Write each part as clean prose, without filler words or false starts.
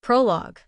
Prologue.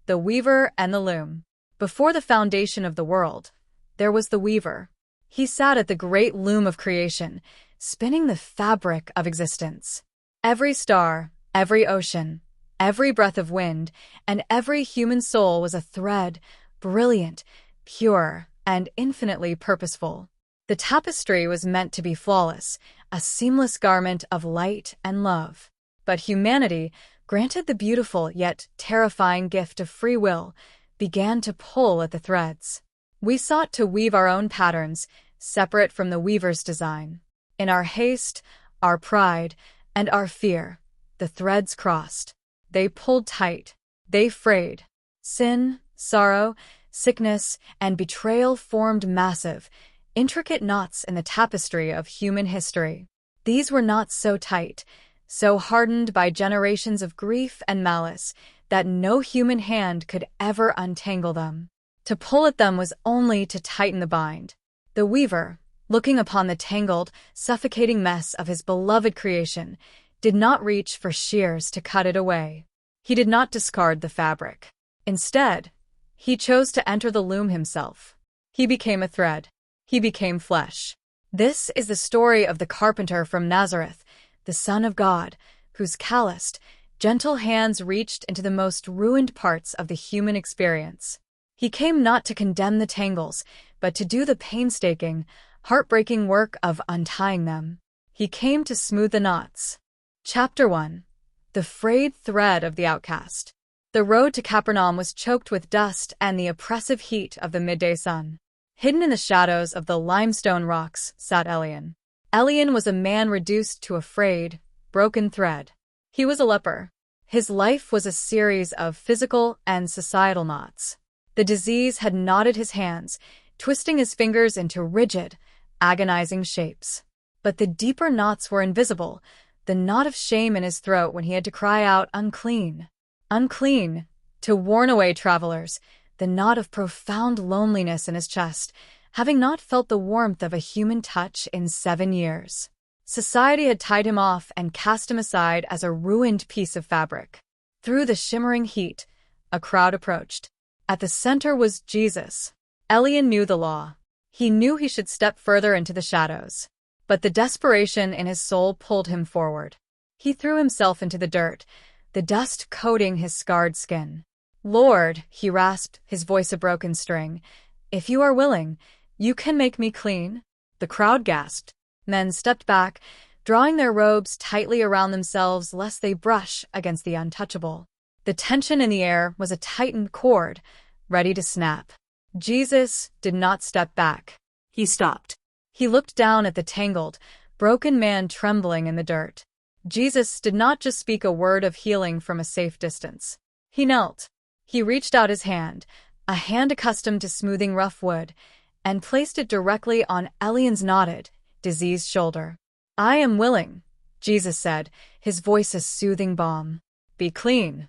The Weaver and the Loom. Before the foundation of the world, there was the Weaver. He sat at the great loom of creation, spinning the fabric of existence. Every star, every ocean, every breath of wind, and every human soul was a thread, brilliant, pure, and infinitely purposeful. The tapestry was meant to be flawless, a seamless garment of light and love. But humanity, granted the beautiful yet terrifying gift of free will, began to pull at the threads. We sought to weave our own patterns, separate from the weaver's design. In our haste, our pride, and our fear, the threads crossed. They pulled tight. They frayed. Sin, sorrow, sickness, and betrayal formed massive, intricate knots in the tapestry of human history. These were knots so tight, so hardened by generations of grief and malice, that no human hand could ever untangle them. To pull at them was only to tighten the bind. The weaver, looking upon the tangled, suffocating mess of his beloved creation, did not reach for shears to cut it away. He did not discard the fabric. Instead, he chose to enter the loom himself. He became a thread. He became flesh. This is the story of the carpenter from Nazareth, the Son of God, whose calloused, gentle hands reached into the most ruined parts of the human experience. He came not to condemn the tangles, but to do the painstaking, heartbreaking work of untying them. He came to smooth the knots. Chapter 1. The Frayed Thread of the Outcast. The road to Capernaum was choked with dust and the oppressive heat of the midday sun. Hidden in the shadows of the limestone rocks sat Elian. Elian was a man reduced to a frayed, broken thread. He was a leper. His life was a series of physical and societal knots. The disease had knotted his hands, twisting his fingers into rigid, agonizing shapes. But the deeper knots were invisible, the knot of shame in his throat when he had to cry out, "Unclean! Unclean!" to warn away travelers, the knot of profound loneliness in his chest, having not felt the warmth of a human touch in 7 years. Society had tied him off and cast him aside as a ruined piece of fabric. Through the shimmering heat, a crowd approached. At the center was Jesus. Elian knew the law. He knew he should step further into the shadows. But the desperation in his soul pulled him forward. He threw himself into the dirt, the dust coating his scarred skin. "Lord," he rasped, his voice a broken string, "if you are willing, you can make me clean." The crowd gasped. Men stepped back, drawing their robes tightly around themselves lest they brush against the untouchable. The tension in the air was a tightened cord, ready to snap. Jesus did not step back. He stopped. He looked down at the tangled, broken man trembling in the dirt. Jesus did not just speak a word of healing from a safe distance. He knelt. He reached out his hand, a hand accustomed to smoothing rough wood, and placed it directly on Elian's knotted, diseased shoulder. "I am willing," Jesus said, his voice a soothing balm. "Be clean."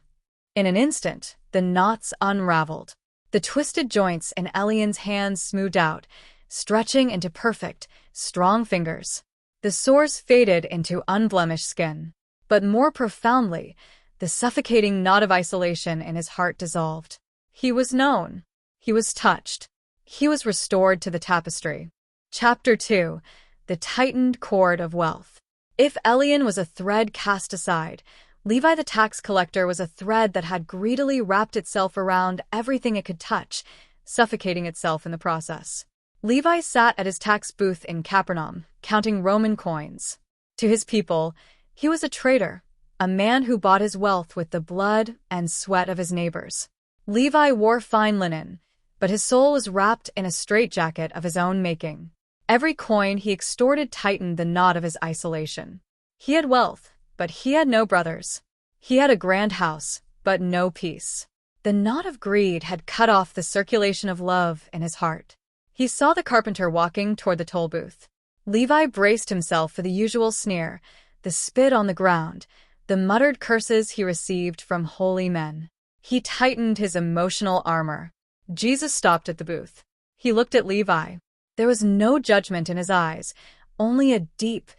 In an instant, the knots unraveled. The twisted joints in Elian's hands smoothed out, stretching into perfect, strong fingers. The sores faded into unblemished skin. But more profoundly, the suffocating knot of isolation in his heart dissolved. He was known. He was touched. He was restored to the tapestry. Chapter 2. The Tightened Cord of Wealth. If Elian was a thread cast aside, Levi the tax collector was a thread that had greedily wrapped itself around everything it could touch, suffocating itself in the process. Levi sat at his tax booth in Capernaum, counting Roman coins. To his people, he was a traitor, a man who bought his wealth with the blood and sweat of his neighbors. Levi wore fine linen, but his soul was wrapped in a straitjacket of his own making. Every coin he extorted tightened the knot of his isolation. He had wealth, but he had no brothers. He had a grand house, but no peace. The knot of greed had cut off the circulation of love in his heart. He saw the carpenter walking toward the toll booth. Levi braced himself for the usual sneer, the spit on the ground, the muttered curses he received from holy men. He tightened his emotional armor. Jesus stopped at the booth. He looked at Levi. There was no judgment in his eyes, only a deep,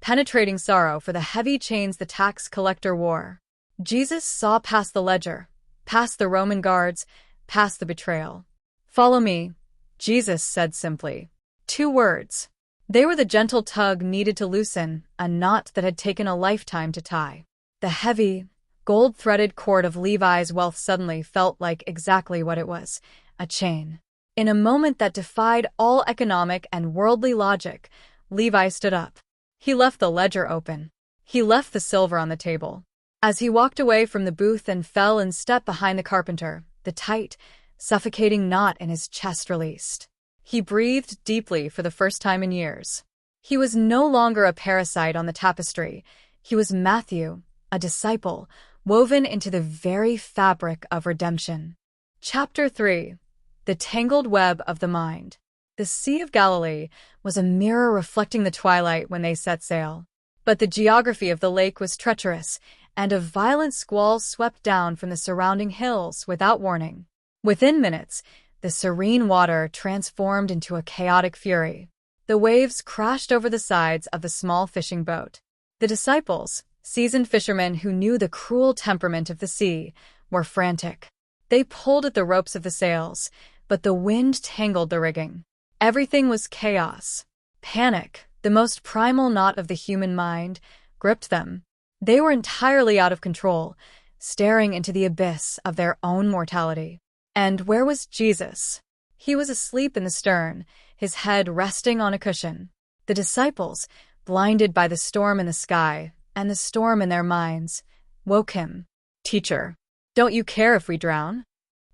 penetrating sorrow for the heavy chains the tax collector wore. Jesus saw past the ledger, past the Roman guards, past the betrayal. "Follow me," Jesus said simply. 2 words. They were the gentle tug needed to loosen a knot that had taken a lifetime to tie. The heavy, gold-threaded cord of Levi's wealth suddenly felt like exactly what it was, a chain. In a moment that defied all economic and worldly logic, Levi stood up. He left the ledger open. He left the silver on the table. As he walked away from the booth and fell in step behind the carpenter, the tight, suffocating knot in his chest released. He breathed deeply for the first time in years. He was no longer a parasite on the tapestry. He was Matthew, a disciple, woven into the very fabric of redemption. Chapter 3. The Tangled Web of the Mind. The Sea of Galilee was a mirror reflecting the twilight when they set sail. But the geography of the lake was treacherous, and a violent squall swept down from the surrounding hills without warning. Within minutes, the serene water transformed into a chaotic fury. The waves crashed over the sides of the small fishing boat. The disciples, seasoned fishermen who knew the cruel temperament of the sea, were frantic. They pulled at the ropes of the sails, but the wind tangled the rigging. Everything was chaos. Panic, the most primal knot of the human mind, gripped them. They were entirely out of control, staring into the abyss of their own mortality. And where was Jesus? He was asleep in the stern, his head resting on a cushion. The disciples, blinded by the storm in the sky and the storm in their minds, woke him. "Teacher, don't you care if we drown?"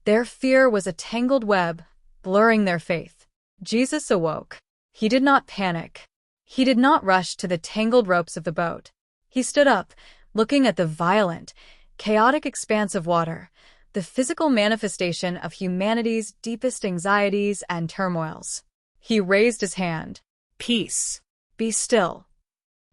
Their fear was a tangled web, blurring their faith. Jesus awoke. He did not panic. He did not rush to the tangled ropes of the boat. He stood up, looking at the violent, chaotic expanse of water, the physical manifestation of humanity's deepest anxieties and turmoils. He raised his hand. "Peace. Be still."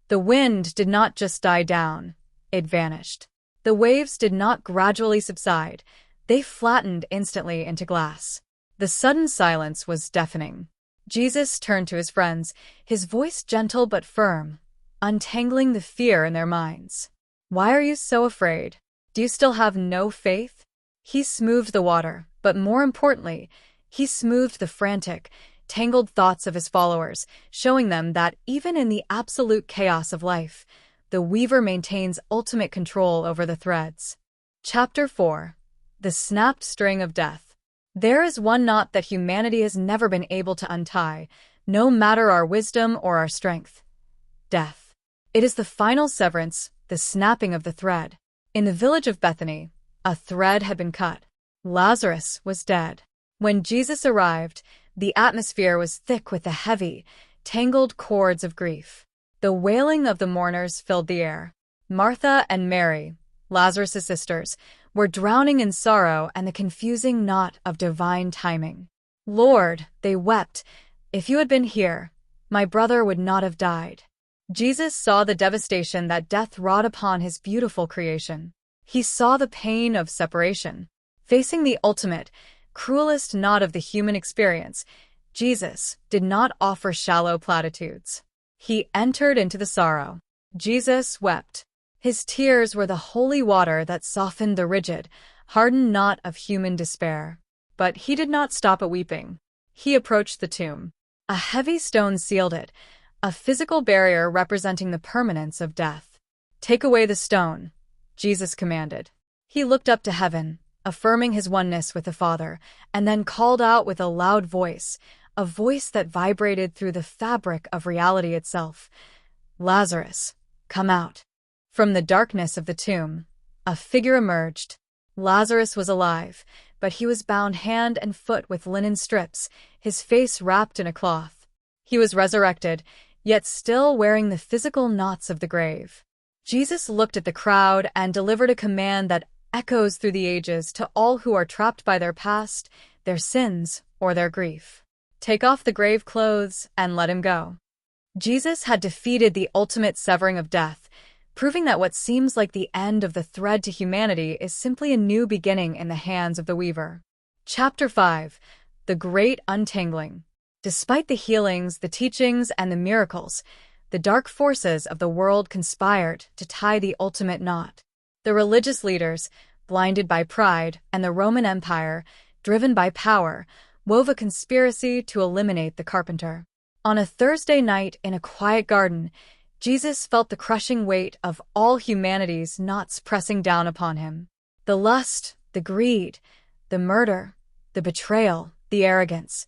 The wind did not just die down, it vanished. The waves did not gradually subside, they flattened instantly into glass. The sudden silence was deafening. Jesus turned to his friends, his voice gentle but firm, untangling the fear in their minds. "Why are you so afraid? Do you still have no faith?" He smoothed the water, but more importantly, he smoothed the frantic, tangled thoughts of his followers, showing them that even in the absolute chaos of life, the weaver maintains ultimate control over the threads. Chapter 4. The Snapped String of Death. There is one knot that humanity has never been able to untie, no matter our wisdom or our strength. Death. It is the final severance, the snapping of the thread. In the village of Bethany, a thread had been cut. Lazarus was dead. When Jesus arrived, the atmosphere was thick with the heavy, tangled cords of grief. The wailing of the mourners filled the air. Martha and Mary, Lazarus' sisters, were drowning in sorrow and the confusing knot of divine timing. "Lord," they wept, "if you had been here, my brother would not have died." Jesus saw the devastation that death wrought upon his beautiful creation. He saw the pain of separation. Facing the ultimate, cruelest knot of the human experience, Jesus did not offer shallow platitudes. He entered into the sorrow. Jesus wept. His tears were the holy water that softened the rigid, hardened knot of human despair. But he did not stop at weeping. He approached the tomb. A heavy stone sealed it, a physical barrier representing the permanence of death. "Take away the stone," Jesus commanded. He looked up to heaven, affirming his oneness with the Father, and then called out with a loud voice, a voice that vibrated through the fabric of reality itself. "Lazarus, come out." From the darkness of the tomb, a figure emerged. Lazarus was alive, but he was bound hand and foot with linen strips, his face wrapped in a cloth. He was resurrected, yet still wearing the physical knots of the grave. Jesus looked at the crowd and delivered a command that echoes through the ages to all who are trapped by their past, their sins, or their grief. "Take off the grave clothes and let him go." Jesus had defeated the ultimate severing of death, proving that what seems like the end of the thread to humanity is simply a new beginning in the hands of the weaver. Chapter 5. The Great Untangling. Despite the healings, the teachings, and the miracles, the dark forces of the world conspired to tie the ultimate knot. The religious leaders, blinded by pride, and the Roman Empire, driven by power, wove a conspiracy to eliminate the carpenter. On a Thursday night in a quiet garden, Jesus felt the crushing weight of all humanity's knots pressing down upon him. The lust, the greed, the murder, the betrayal, the arrogance.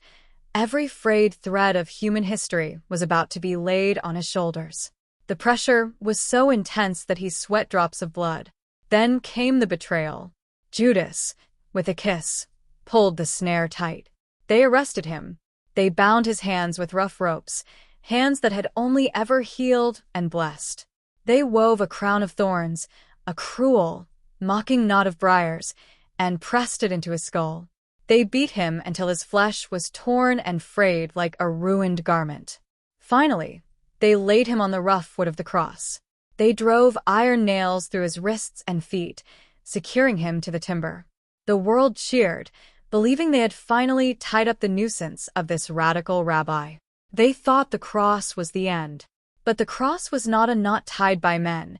Every frayed thread of human history was about to be laid on his shoulders. The pressure was so intense that he sweat drops of blood. Then came the betrayal. Judas, with a kiss, pulled the snare tight. They arrested him. They bound his hands with rough ropes, hands that had only ever healed and blessed. They wove a crown of thorns, a cruel, mocking knot of briars, and pressed it into his skull. They beat him until his flesh was torn and frayed like a ruined garment. Finally, they laid him on the rough wood of the cross. They drove iron nails through his wrists and feet, securing him to the timber. The world cheered, believing they had finally tied up the nuisance of this radical rabbi. They thought the cross was the end. But the cross was not a knot tied by men.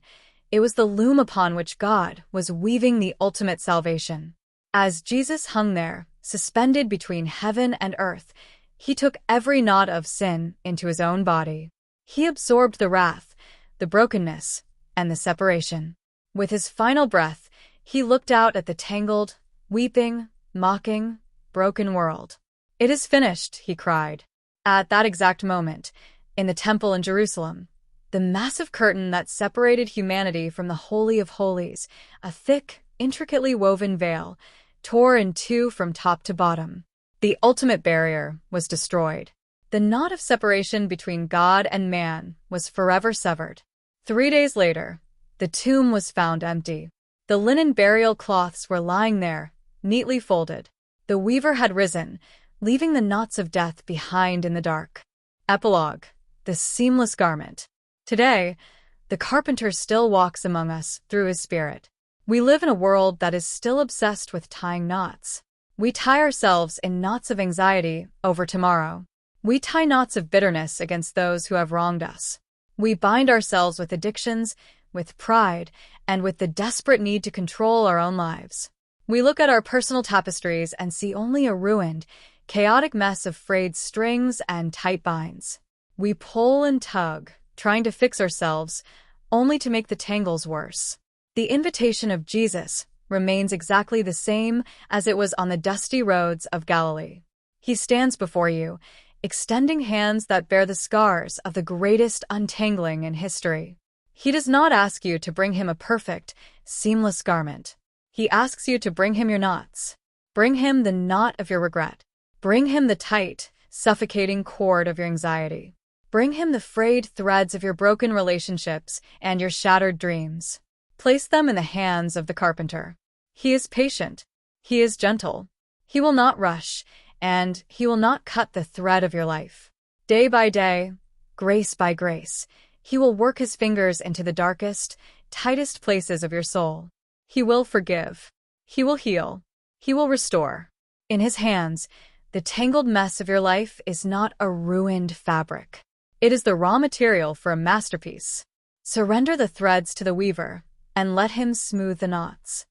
It was the loom upon which God was weaving the ultimate salvation. As Jesus hung there, suspended between heaven and earth, he took every knot of sin into his own body. He absorbed the wrath, the brokenness, and the separation. With his final breath, he looked out at the tangled, weeping, mocking, broken world. "It is finished," he cried. At that exact moment, in the temple in Jerusalem, the massive curtain that separated humanity from the Holy of Holies, a thick, intricately woven veil, tore in two from top to bottom. The ultimate barrier was destroyed. The knot of separation between God and man was forever severed. 3 days later, the tomb was found empty. The linen burial cloths were lying there, neatly folded. The weaver had risen, leaving the knots of death behind in the dark. Epilogue: the seamless garment. Today, the carpenter still walks among us through his spirit. We live in a world that is still obsessed with tying knots. We tie ourselves in knots of anxiety over tomorrow. We tie knots of bitterness against those who have wronged us. We bind ourselves with addictions, with pride, and with the desperate need to control our own lives. We look at our personal tapestries and see only a ruined, chaotic mess of frayed strings and tight binds. We pull and tug, trying to fix ourselves, only to make the tangles worse. The invitation of Jesus remains exactly the same as it was on the dusty roads of Galilee. He stands before you, extending hands that bear the scars of the greatest untangling in history. He does not ask you to bring him a perfect, seamless garment. He asks you to bring him your knots. Bring him the knot of your regret. Bring him the tight, suffocating cord of your anxiety. Bring him the frayed threads of your broken relationships and your shattered dreams. Place them in the hands of the carpenter. He is patient. He is gentle. He will not rush, and he will not cut the thread of your life. Day by day, grace by grace, he will work his fingers into the darkest, tightest places of your soul. He will forgive. He will heal. He will restore. In his hands, the tangled mess of your life is not a ruined fabric. It is the raw material for a masterpiece. Surrender the threads to the weaver, and let him smooth the knots.